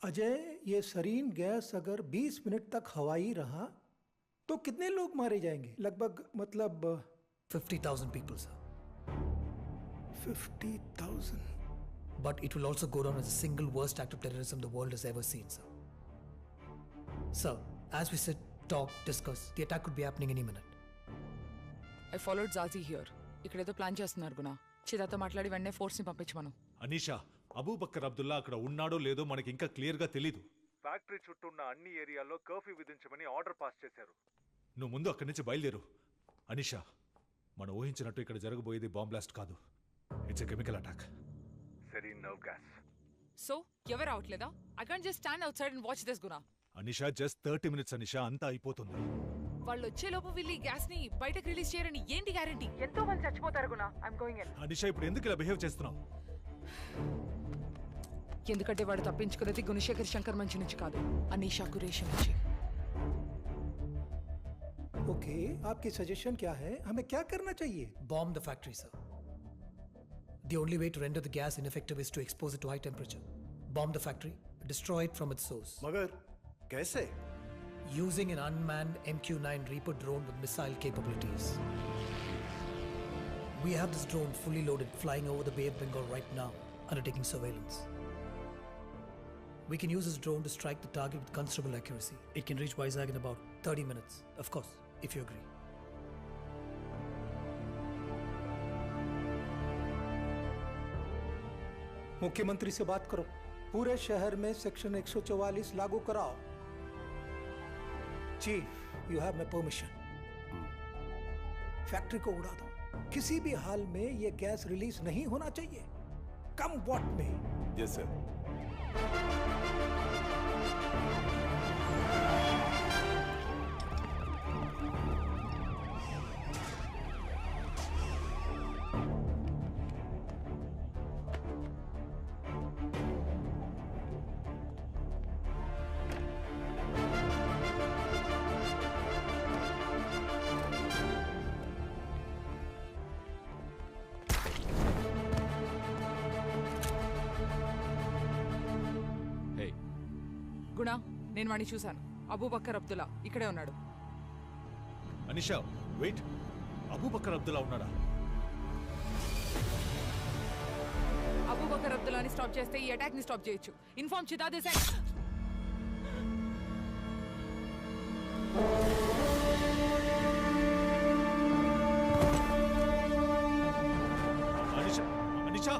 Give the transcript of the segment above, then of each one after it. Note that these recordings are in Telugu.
अजय, ये सरीन गैस अगर 20 मिनट तक हवाई रहा तो कितने लोग मारे जाएंगे? लगभग मतलब 50,000 people, sir. 50,000. But it will also go down as the single worst act of terrorism the world has ever seen, sir. Sir, as we sit, talk, discuss, the attack could be happening any minute. I followed Zazi here. ఇక్కడేదో ప్లాన్ చేస్తున్నారు గుణ. చిదాతో మాట్లాడి వెంటనే ఫోర్స్ ని పంపించమను. అనీషా, అబూబక్కర్ అబ్దుల్లా అక్కడ ఉన్నాడో లేదో మనకి ఇంకా క్లియర్ గా తెలీదు. ఫ్యాక్టరీ చుట్టూ ఉన్న అన్ని ఏరియాల్లో కర్ఫ్యూ విధించమని ఆర్డర్ పాస్ చేశారు. నువ్వు ముందు అక్కడి నుంచి బయలుదేరు. అనీషా, మనం ఊహించినట్టు ఇక్కడ జరగబోయేది బాంబ్ బ్లాస్ట్ కాదు. It's a chemical attack. Serene nerve gas. So ఎవరు రావట్లేదా? I can't just stand outside and watch this, Guna. Anisha, just 30 minutes Anisha, అంతా అయిపోతుంది. వాళ్ళు వచ్చేలోపు వీళ్ళు ఈ గ్యాస్ ని బయటకు రిలీజ్ చేయరని ఏంటి గ్యారెంటీ? ఎంతో మంది చచ్చిపోతారు గుణ. I'm going in. అనీషా, ఇప్పుడు ఎందుకు ఇలా బిహేవ్ చేస్తున్నావు? ఎందుకంటే వాడు తప్పించుకున్నది గుణశేఖర్ శంకర్ మంచి నుంచి కాదు, అనీషా కురేషి నుంచి. ओके, आपकी सजेशन क्या है? हमें क्या करना चाहिए? Bomb the factory, sir. The only way to render the gas ineffective is to expose it to high temperature. Bomb the factory, destroy it from its source. मगर कैसे? Using an unmanned MQ-9 Reaper drone with missile capabilities. We have this drone fully loaded, flying over the Bay of Bengal right now, undertaking surveillance. We can use this drone to strike the target with considerable accuracy. It can reach Vizag in about 30 minutes, of course, if you agree. मुख्यमंत्री से बात करो, पूरे शहर में सेक्शन 144 लागू कराओ. Chief, you have my permission. Factory को उड़ा दो. किसी भी हाल में ये गैस रिलीज नहीं होना चाहिए, कम व्हाट में. Yes sir. గుణ, నేను వాడిని చూశాను. అబూబక్కర్ అబ్దుల్లా ఇక్కడే ఉన్నాడు. అనీషా, వెయిట్. అబూబక్కర్ అబ్దుల్లా ఉన్నాడా? అబూబక్కర్ అబ్దుల్లాని స్టాప్ చేస్తే ఈ అటాక్ ని స్టాప్ చేయొచ్చు. ఇన్ఫార్మ్ చిదాదే సెండ్. అనీషా, అనీషా,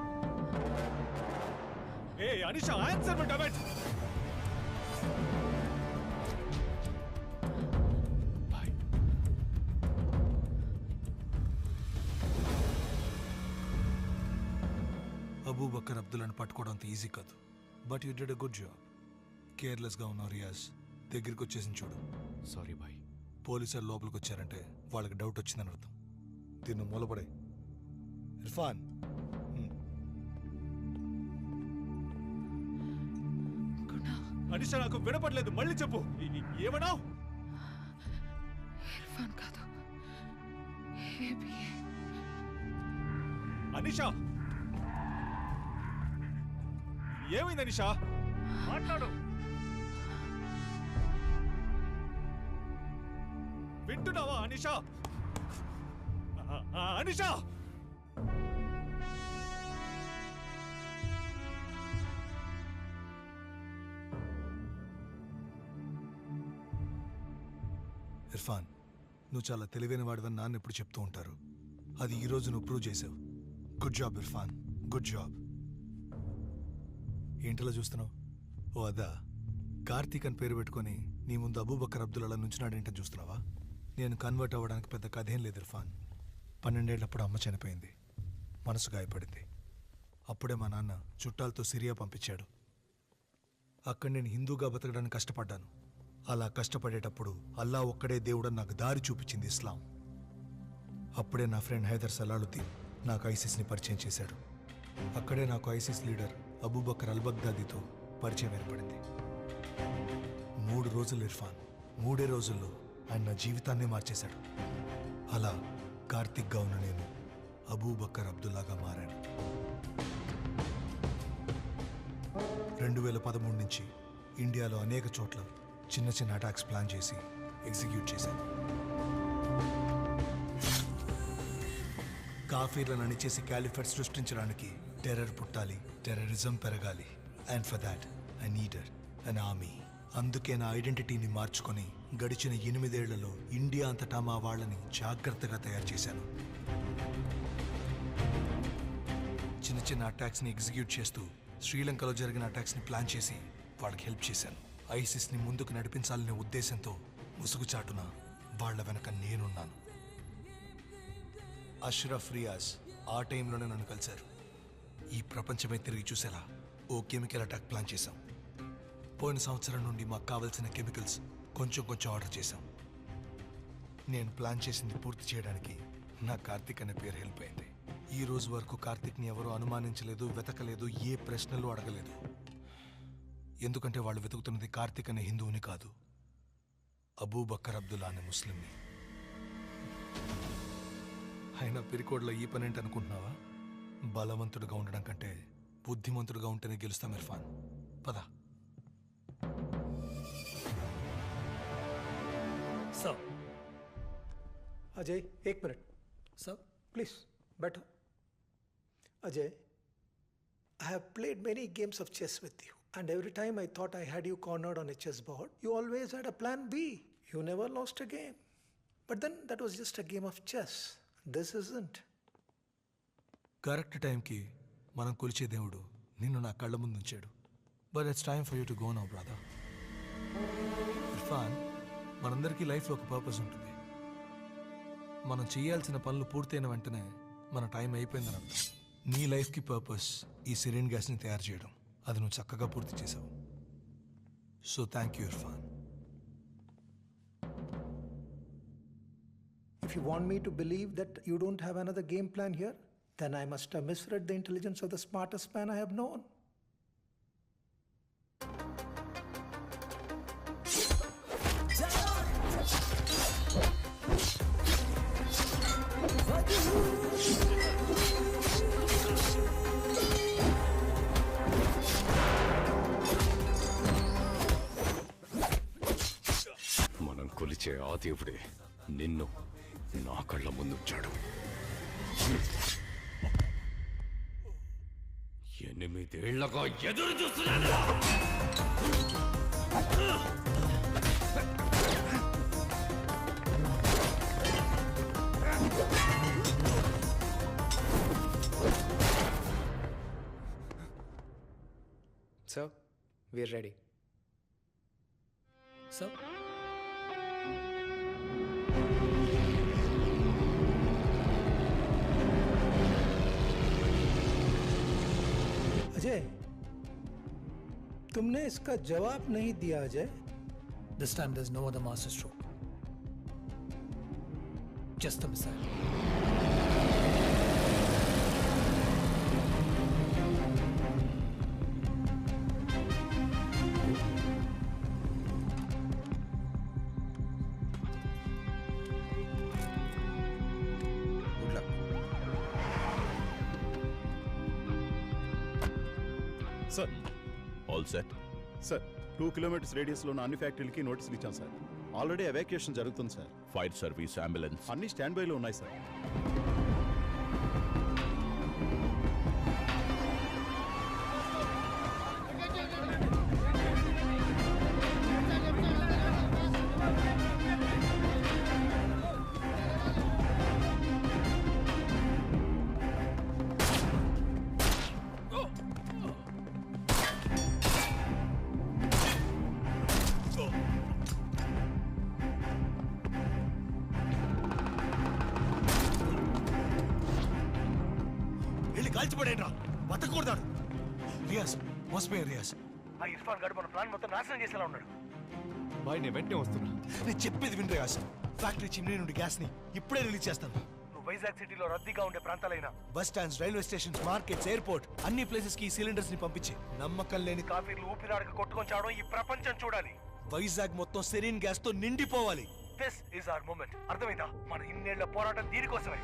ఏ అనీషా, ఆన్సర్ మీ డబెట్. అబూబక్కర్ అబ్దుల్లాని పట్టుకోవడం అంత ఈజీ కాదు. But you did a good job. కేర్లెస్గా ఉన్నావు రియాజ్. దగ్గరికి వచ్చేసి చూడు. Sorry boy. పోలీసులు లోపలికి వచ్చారంటే వాళ్ళకి డౌట్ వచ్చిందని అర్థం. దీన్ని మూలపడే. ఇర్ఫాన్, అనీషా, నాకు వినపడలేదు, మళ్ళీ చెప్పు. ఏమన్నావు? ఇర్ఫాన్ కాదు, అనీషా, ఏమైంది అనీషా? మాట్లాడు. వింటున్నావా అనీషా? అనీషా, ఇర్ఫాన్, నువ్వు చాలా తెలివైన వాడివని నాన్న ఎప్పుడు చెప్తూ ఉంటారు. అది ఈరోజు నువ్వు ప్రూవ్ చేసావు. Good job Irfan, good job. ఏంటలా చూస్తున్నావు? ఓ అదా, కార్తీక్ అని పేరు పెట్టుకొని నీ ముందు అబూబక్కర్ అబ్దుల్లా నుంచున్నాడేంటని చూస్తున్నావా? నేను కన్వర్ట్ అవ్వడానికి పెద్ద కథ ఏం లేదు ఇర్ఫాన్. 12 ఏళ్లప్పుడు అమ్మ చనిపోయింది. మనసు గాయపడింది. అప్పుడే మా నాన్న చుట్టాలతో సిరియా పంపించాడు. అక్కడ నేను హిందూగా బతకడానికి కష్టపడ్డాను. అలా కష్టపడేటప్పుడు అల్లా ఒక్కడే దేవుడని నాకు దారి చూపించింది ఇస్లాం. అప్పుడే నా ఫ్రెండ్ హైదర్ సలాలుద్దీన్ నాకు ఐసిస్ని పరిచయం చేశాడు. అక్కడే నాకు ఐసిస్ లీడర్ అబూబక్కర్ అల్ బగ్దాదీతో పరిచయం ఏర్పడింది. 3 రోజులు ఇర్ఫాన్, 3 రోజుల్లో ఆయన నా జీవితాన్ని మార్చేశాడు. అలా కార్తిక్గా ఉన్న నేను అబూబక్కర్ అబ్దుల్లాగా మారాను. 2013 నుంచి ఇండియాలో అనేక చోట్ల చిన్న చిన్న అటాక్స్ ప్లాన్ చేసి ఎగ్జిక్యూట్ చేశాను. కాఫీర్లను అణిచేసి క్యాలిఫెట్ సృష్టించడానికి టెర్రర్ పుట్టాలి, టెర్రరిజం పెరగాలి. And for that I needed an army. అందుకే నా ఐడెంటిటీని మార్చుకొని గడిచిన 8 ఏళ్లలో ఇండియా అంతటా మా వాళ్ళని జాగ్రత్తగా తయారు చేశాను. చిన్న చిన్న అటాక్స్ని ఎగ్జిక్యూట్ చేస్తూ శ్రీలంకలో జరిగిన అటాక్స్ని ప్లాన్ చేసి వాళ్ళకి హెల్ప్ చేశాను. ఐసిస్ని ముందుకు నడిపించాలనే ఉద్దేశంతో ముసుగుచాటున వాళ్ళ వెనక నేనున్నాను. అష్రఫ్ రియాజ్ ఆ టైంలోనే నన్ను కలిశారు. ఈ ప్రపంచమే తిరిగి చూసేలా ఓ కెమికల్ అటాక్ ప్లాన్ చేశాం. పోయిన సంవత్సరం నుండి మాకు కావాల్సిన కెమికల్స్ కొంచెం ఆర్డర్ చేశాం. నేను ప్లాన్ చేసింది పూర్తి చేయడానికి నా కార్తిక్ అనే పేరు హెల్ప్ అయింది. ఈ రోజు వరకు కార్తిక్ని ఎవరూ అనుమానించలేదు, వెతకలేదు, ఏ ప్రశ్నలు అడగలేదు. ఎందుకంటే వాళ్ళు వెతుకుతున్నది కార్తిక్ అనే హిందువుని కాదు, అబూబక్కర్ అబ్దుల్లా అనే ముస్లింని. అయినా పిరికోడ్లో ఈ పని ఏంటి అనుకుంటున్నావా? బలవంతుడిగా ఉండడం కంటే బుద్ధిమంతుడిగా ఉంటేనే గెలుస్తాం ఇర్ఫాన్. పద. Sir. Ajay, 1 minute. Sir? Please, better. Ajay, I have played many games of chess with you. And every time I thought I had you cornered on a chessboard, you always had a plan B. You never lost a game. But then that was just a game of chess. This isn't. Correct టైంకి మనం కొలిచే దేవుడు నిన్ను నా కళ్ళ ముందు ఉంచాడు. But it's time for you to go now brother. Irfan, మనందరికీ లైఫ్లో ఒక పర్పస్ ఉంటుంది. మనం చేయాల్సిన పనులు పూర్తయిన వెంటనే మన టైం అయిపోయిందని అర్థం. నీ లైఫ్కి పర్పస్ ఈ సిరిన్ గ్యాస్ని తయారు చేయడం. అది నువ్వు చక్కగా పూర్తి చేసావు. So thank you Irfan. If you want me to believe that you don't have another game plan here, then I must have misread the intelligence of the smartest man I have known. మనం కొలిచే ఆ దేవుడే నిన్ను నా కళ్ళ ముందుంచాడు. 8 ఏళ్లగా ఎదురు చూస్తున్నాను. Sir, we're ready. Sir? Ajay, तुमने इसका जवाब नहीं दिया Ajay. This time there's no other master stroke. Just a missile. Good luck. Sir all set. Sir 2 kilometres రేడియస్లో ఉన్న అన్ని ఫ్యాక్టరీలకి నోటీసులు ఇచ్చాం సార్. ఆల్రెడీ ఎవాక్యుయేషన్ జరుగుతుంది సార్. ఫైర్ సర్వీస్, అంబులెన్స్ అన్ని స్టాండ్ బైలో ఉన్నాయి సార్. వెళ్ళి కాల్చిపడేంట్రా, బతకూడదాడు. రియాజ్, మోసపోయా రియాజ్. ఆ ఇర్ఫాన్ గారు మన ప్లాన్ మొత్తం నాశనం చేసేలా ఉన్నాడు. బాయ్, నేను వెంటనే వస్తున్నా. నేను చెప్పేది విను రియాజ్. ఫ్యాక్టరీ చిమ్నీ నుండి గ్యాస్ని ఇప్పుడే రిలీజ్ చేస్తాను. నువ్వు వైజాగ్ సిటీలో రద్దీగా ఉండే ప్రాంతాలైన bus stands, railway stations, markets, airport అన్ని ప్లేసెస్ కి సిలిండర్స్ ని పంపించి నమ్మకం లేని కాఫీలు ఊపిరాడక కొట్టుకొని చావడం ఈ ప్రపంచం చూడాలి. వైజాగ్ మొత్తం సెరీన్ గ్యాస్ తో నిండిపోవాలి. This is our moment. అర్థమైందా? మన ఇన్నేళ్ల పోరాటం దీనికోసమే.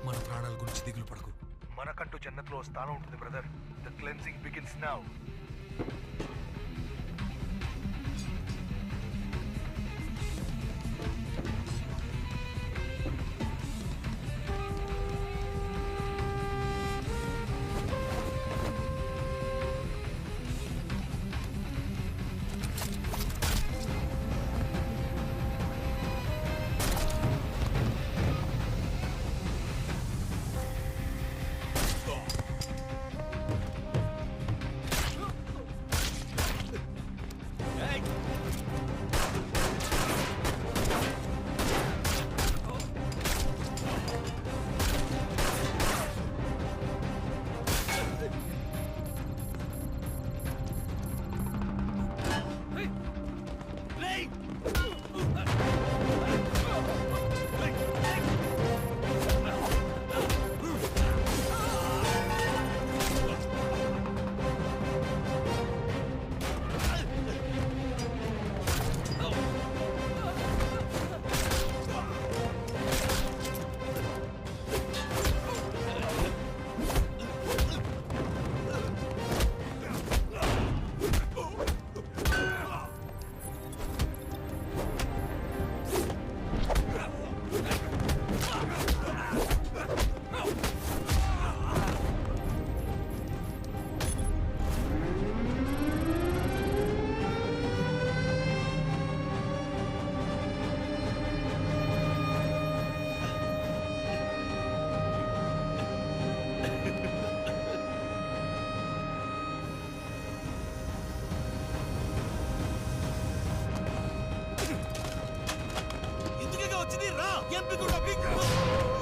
మన ప్రాణాల గురించి దిగులు పడకు. మనకంటూ జన్నత్లో స్థానం ఉంటుంది brother. The cleansing begins now. ఏం పీకుతావు?